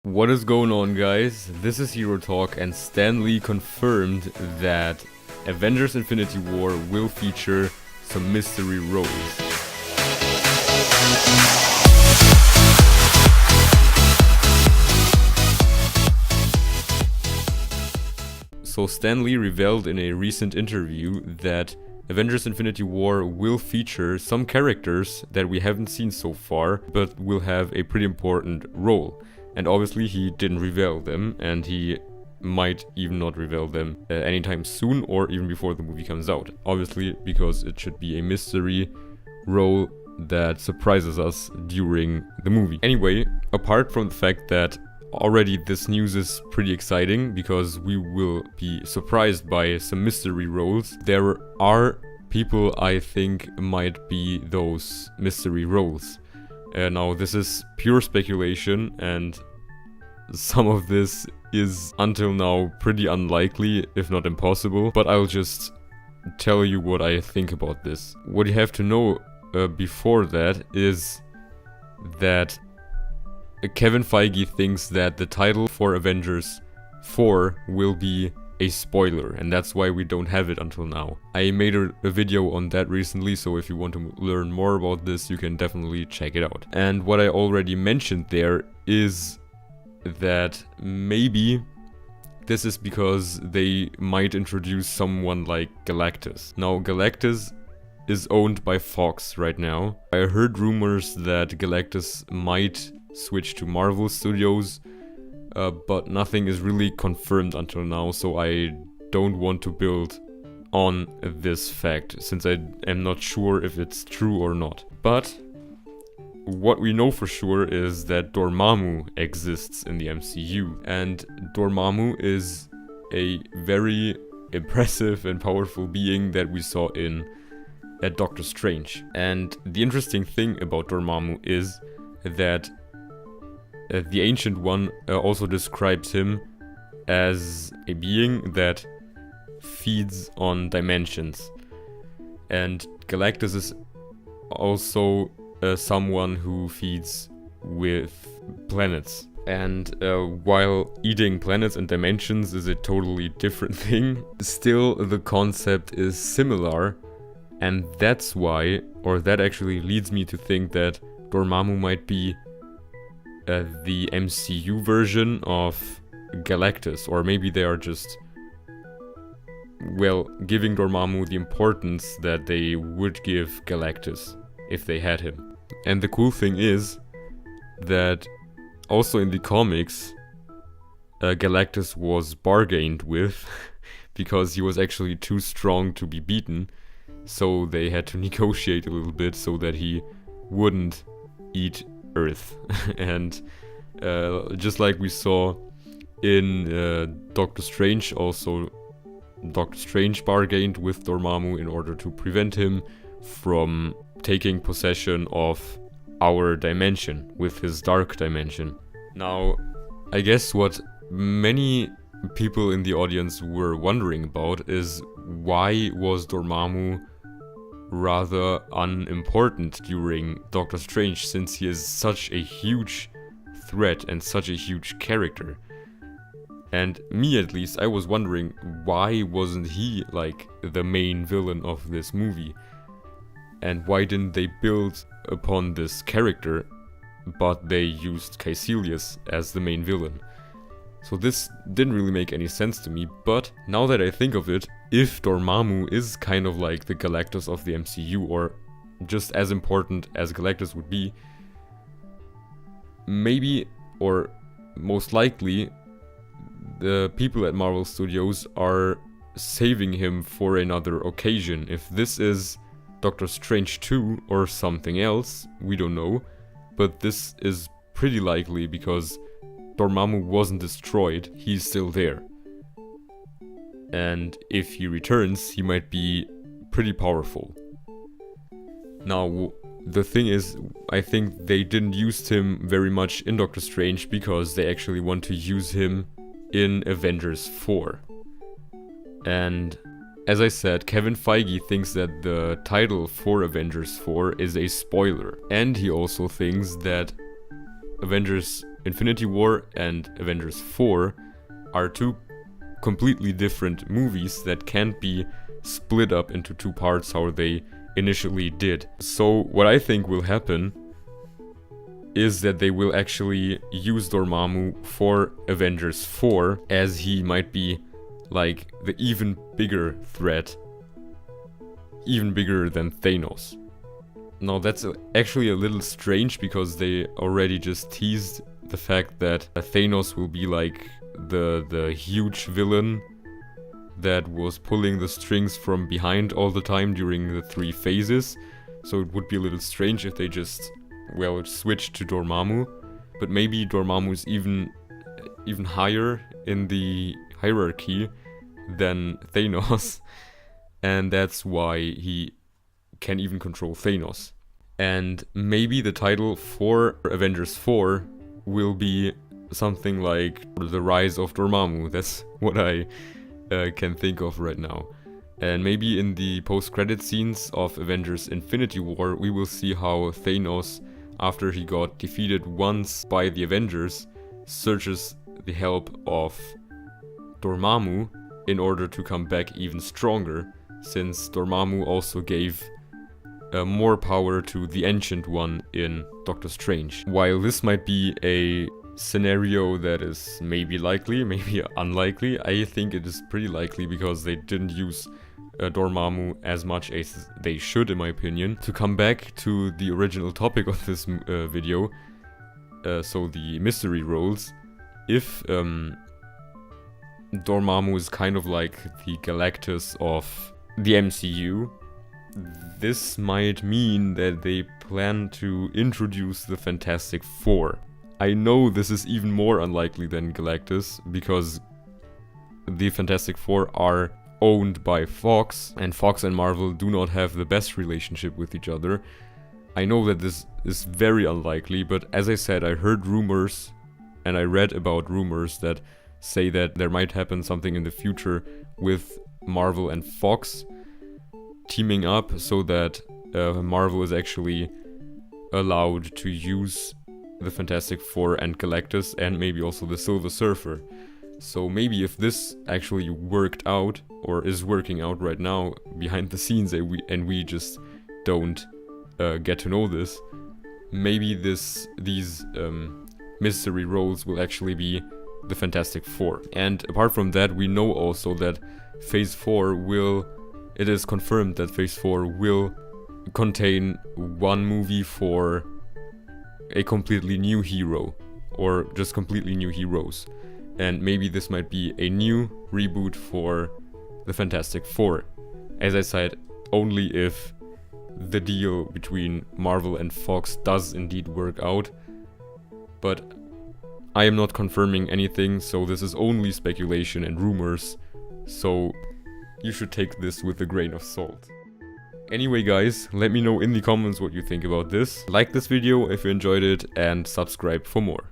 What is going on, guys? This is Hero Talk, and Stan Lee confirmed that Avengers Infinity War will feature some mystery roles. So Stan Lee revealed in a recent interview that Avengers Infinity War will feature some characters that we haven't seen so far, but will have a pretty important role. And obviously he didn't reveal them, and he might even not reveal them anytime soon or even before the movie comes out. Obviously, because it should be a mystery role that surprises us during the movie. Anyway, apart from the fact that already this news is pretty exciting because we will be surprised by some mystery roles, there are people I think might be those mystery roles. Now, this is pure speculation, and some of this is until now pretty unlikely, if not impossible, but I'll just tell you what I think about this. What you have to know before that is that Kevin Feige thinks that the title for Avengers 4 will be a spoiler, and that's why we don't have it until now. I made a video on that recently, so if you want to learn more about this, you can definitely check it out. And what I already mentioned there is that maybe this is because they might introduce someone like Galactus. Now, Galactus is owned by Fox right now. I heard rumors that Galactus might switch to Marvel Studios, but nothing is really confirmed until now, so I don't want to build on this fact, since I am not sure if it's true or not. But what we know for sure is that Dormammu exists in the MCU, and Dormammu is a very impressive and powerful being that we saw at Doctor Strange. And the interesting thing about Dormammu is that the Ancient One also describes him as a being that feeds on dimensions. And Galactus is also someone who feeds with planets. And while eating planets and dimensions is a totally different thing, still the concept is similar. And that's why, or that actually leads me to think that Dormammu might be the MCU version of Galactus, or maybe they are just, well, giving Dormammu the importance that they would give Galactus if they had him. And the cool thing is that also in the comics, Galactus was bargained with because he was actually too strong to be beaten, so they had to negotiate a little bit so that he wouldn't eat Earth. And just like we saw in Doctor Strange, also Doctor Strange bargained with Dormammu in order to prevent him from taking possession of our dimension with his dark dimension. Now, I guess what many people in the audience were wondering about is why was Dormammu rather unimportant during Doctor Strange, since he is such a huge threat and such a huge character. And me, at least, I was wondering, why wasn't he like the main villain of this movie? And why didn't they build upon this character, but they used Caecilius as the main villain? So this didn't really make any sense to me, but now that I think of it, if Dormammu is kind of like the Galactus of the MCU, or just as important as Galactus would be, maybe, or most likely, the people at Marvel Studios are saving him for another occasion. If this is Doctor Strange 2 or something else, we don't know, but this is pretty likely because Dormammu wasn't destroyed, he's still there. And if he returns, he might be pretty powerful. Now, the thing is, I think they didn't use him very much in Doctor Strange because they actually want to use him in Avengers 4. And as I said, Kevin Feige thinks that the title for Avengers 4 is a spoiler. And he also thinks that Avengers Infinity War and Avengers 4 are two completely different movies that can't be split up into two parts how they initially did. So what I think will happen is that they will actually use Dormammu for Avengers 4, as he might be like the even bigger threat, even bigger than Thanos. Now that's actually a little strange, because they already just teased the fact that Thanos will be like the huge villain that was pulling the strings from behind all the time during the 3 phases. So it would be a little strange if they just, well, switched to Dormammu. But maybe Dormammu is even higher in the hierarchy than Thanos, and that's why he can even control Thanos. And maybe the title for Avengers 4 will be something like The Rise of Dormammu. That's what I can think of right now. And maybe in the post-credit scenes of Avengers Infinity War, we will see how Thanos, after he got defeated once by the Avengers, searches the help of Dormammu in order to come back even stronger, since Dormammu also gave more power to the Ancient One in Doctor Strange. While this might be a scenario that is maybe likely, maybe unlikely, I think it is pretty likely, because they didn't use Dormammu as much as they should, in my opinion. To come back to the original topic of this video, so the mystery roles, if Dormammu is kind of like the Galactus of the MCU, this might mean that they plan to introduce the Fantastic Four. I know this is even more unlikely than Galactus, because the Fantastic Four are owned by Fox, and Fox and Marvel do not have the best relationship with each other. I know that this is very unlikely, but as I said, I heard rumors, and I read about rumors that say that there might happen something in the future with Marvel and Fox teaming up, so that Marvel is actually allowed to use the Fantastic Four and Galactus, and maybe also the Silver Surfer. So maybe if this actually worked out, or is working out right now behind the scenes, and we just don't get to know this, maybe these mystery roles will actually be the Fantastic Four. And apart from that, we know also that Phase 4 it is confirmed that Phase 4 will contain one movie for a completely new hero, or just completely new heroes. And maybe this might be a new reboot for the Fantastic Four. As I said, only if the deal between Marvel and Fox does indeed work out. But I am not confirming anything, so this is only speculation and rumors, so you should take this with a grain of salt. Anyway guys, let me know in the comments what you think about this. Like this video if you enjoyed it, and subscribe for more.